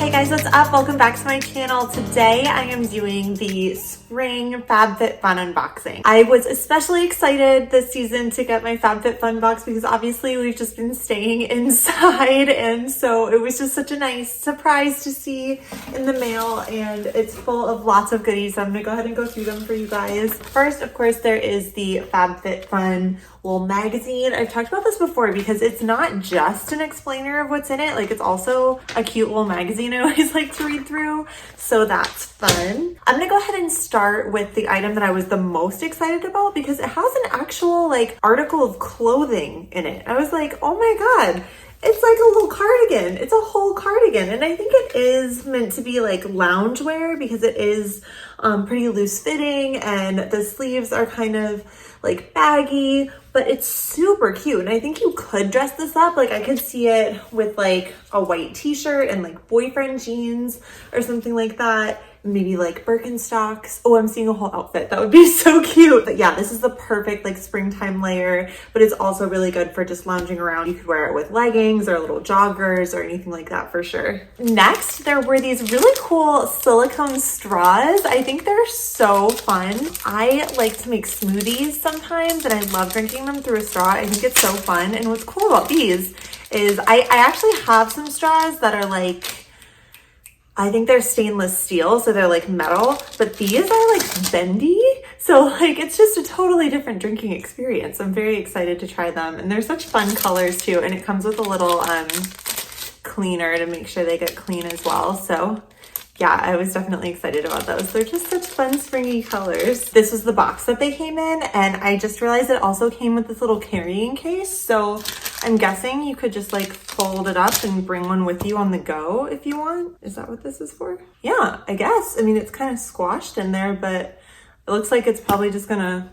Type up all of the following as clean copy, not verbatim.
Hey guys, what's up? Welcome back to my channel. Today I am doing the spring Fab Fit Fun unboxing. I was especially excited this season to get my Fab Fit Fun box because obviously we've just been staying inside, and so it was just such a nice surprise to see in the mail, and it's full of lots of goodies. So I'm gonna go ahead and go through them for you guys. First, of course, there is the Fab Fit Fun little magazine. I've talked about this before because it's not just an explainer of what's in it, like it's also a cute little magazine I always like to read through, so that's fun. I'm gonna go ahead and start with the item that I was the most excited about because it has an actual like article of clothing in it. I was like, oh my god, it's like a little cardigan. It's a whole cardigan, and I think it is meant to be like loungewear because it is pretty loose fitting and the sleeves are kind of like baggy, but it's super cute. And I think you could dress this up. Like I could see it with like a white t-shirt and like boyfriend jeans or something like that. Maybe like Birkenstocks. Oh, I'm seeing a whole outfit. That would be so cute. But yeah, this is the perfect like springtime layer, but it's also really good for just lounging around. You could wear it with leggings or little joggers or anything like that for sure. Next, there were these really cool silicone straws. I think they're so fun. I like to make smoothies sometimes and I love drinking them through a straw. I think it's so fun. And what's cool about these is I actually have some straws that are like, I think they're stainless steel, so they're like metal, but these are like bendy. So like, it's just a totally different drinking experience. I'm very excited to try them. And they're such fun colors too. And it comes with a little cleaner to make sure they get clean as well. So yeah, I was definitely excited about those. They're just such fun springy colors. This was the box that they came in, and I just realized it also came with this little carrying case. So I'm guessing you could just like fold it up and bring one with you on the go if you want. Is that what this is for? Yeah, I guess. I mean, it's kind of squashed in there, but it looks like it's probably just gonna,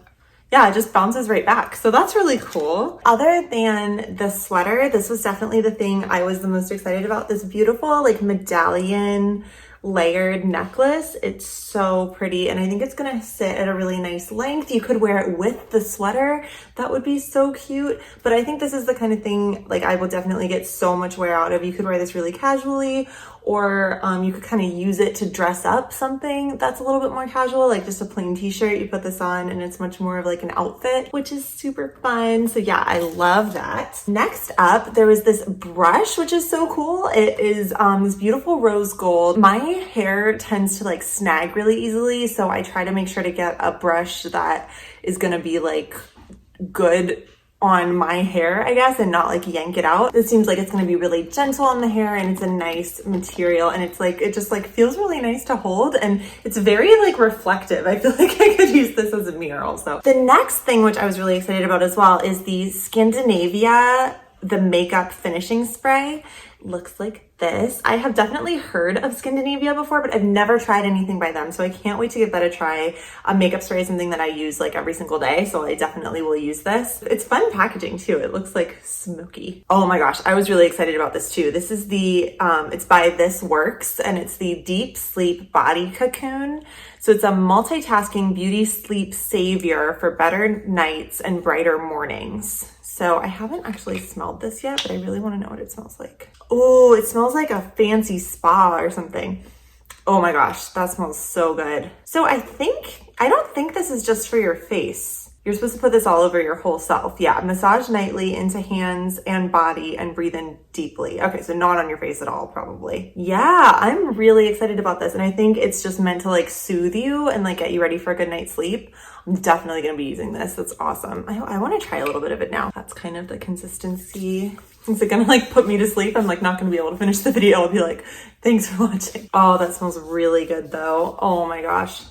yeah, it just bounces right back. So that's really cool. Other than the sweater, this was definitely the thing I was the most excited about. This beautiful like medallion layered necklace. It's so pretty, and I think it's gonna sit at a really nice length. You could wear it with the sweater. That would be so cute. But I think this is the kind of thing like I will definitely get so much wear out of. You could wear this really casually, or you could kind of use it to dress up something that's a little bit more casual, like just a plain t-shirt. You put this on and it's much more of like an outfit, which is super fun. So yeah, I love that. Next up, there was this brush, which is so cool. It is this beautiful rose gold. My hair tends to like snag really easily, so I try to make sure to get a brush that is gonna be like good on my hair, I guess, and not like yank it out. It seems like it's gonna be really gentle on the hair, and it's a nice material, and it's like, it just like feels really nice to hold, and it's very like reflective. I feel like I could use this as a mirror also. The next thing, which I was really excited about as well, is the Scandinavia, the makeup finishing spray. Looks like this. I have definitely heard of Scandinavia before, but I've never tried anything by them. So I can't wait to give that a try. A makeup spray is something that I use like every single day, so I definitely will use this. It's fun packaging too. It looks like smoky. Oh my gosh, I was really excited about this too. This is the, it's by This Works, and it's the Deep Sleep Body Cocoon. So it's a multitasking beauty sleep savior for better nights and brighter mornings. So I haven't actually smelled this yet, but I really want to know what it smells like. Oh, it smells like a fancy spa or something. Oh my gosh, that smells so good. So I don't think this is just for your face. You're supposed to put this all over your whole self. Yeah, massage nightly into hands and body and breathe in deeply. Okay, so not on your face at all, probably. Yeah, I'm really excited about this. And I think it's just meant to like soothe you and like get you ready for a good night's sleep. I'm definitely gonna be using this. That's awesome. I wanna try a little bit of it now. That's kind of the consistency. Is it gonna like put me to sleep? I'm like not gonna be able to finish the video. I'll be like, thanks for watching. Oh, that smells really good though. Oh my gosh.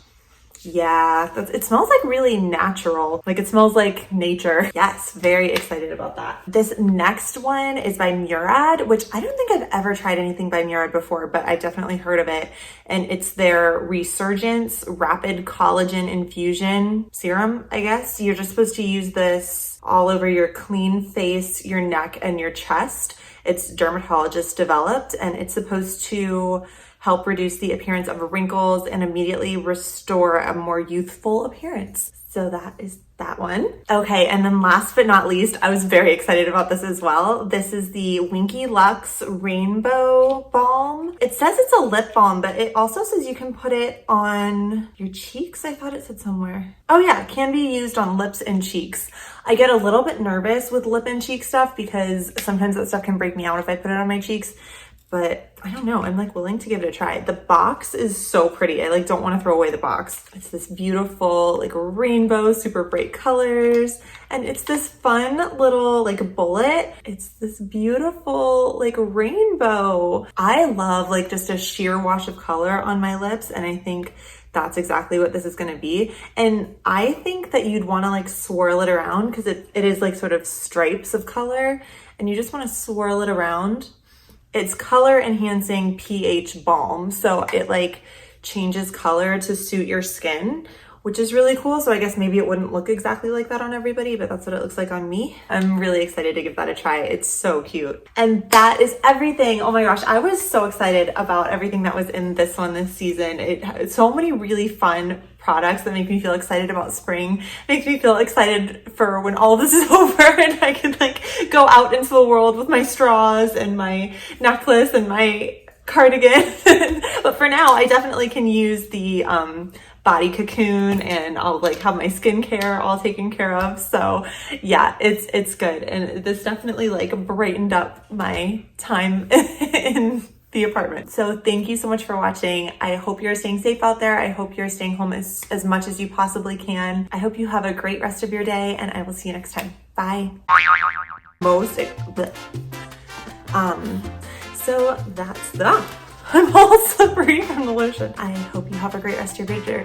Yeah, it smells like really natural. Like it smells like nature. Yes, very excited about that. This next one is by Murad, which I don't think I've ever tried anything by Murad before, but I've definitely heard of it. And it's their Resurgence Rapid Collagen Infusion Serum, I guess. You're just supposed to use this all over your clean face, your neck, and your chest. It's dermatologist developed, and it's supposed to help reduce the appearance of wrinkles and immediately restore a more youthful appearance. So that is that one. Okay, and then last but not least, I was very excited about this as well. This is the Winkie Luxe Rainbow Balm. It says it's a lip balm, but it also says you can put it on your cheeks. I thought it said somewhere. Oh yeah, it can be used on lips and cheeks. I get a little bit nervous with lip and cheek stuff because sometimes that stuff can break me out if I put it on my cheeks. But I don't know, I'm like willing to give it a try. The box is so pretty. I like don't want to throw away the box. It's this beautiful like rainbow, super bright colors. And it's this fun little like bullet. It's this beautiful like rainbow. I love like just a sheer wash of color on my lips. And I think that's exactly what this is gonna be. And I think that you'd wanna like swirl it around because it is like sort of stripes of color. And you just wanna swirl it around. It's color enhancing pH balm. So it like changes color to suit your skin, which is really cool. So I guess maybe it wouldn't look exactly like that on everybody, but that's what it looks like on me. I'm really excited to give that a try. It's so cute. And that is everything. Oh my gosh, I was so excited about everything that was in this one this season. It had so many really fun products that make me feel excited about spring. Makes me feel excited for when all this is over and I can like go out into the world with my straws and my necklace and my cardigan. But for now, I definitely can use the body Cocoon and I'll like have my skincare all taken care of. So yeah, it's good. And this definitely like brightened up my time in the apartment. So thank you so much for watching. I hope you're staying safe out there. I hope you're staying home as much as you possibly can. I hope you have a great rest of your day and I will see you next time. Bye. So that's that. I'm all slippery from the lotion. I hope you have a great rest of your day.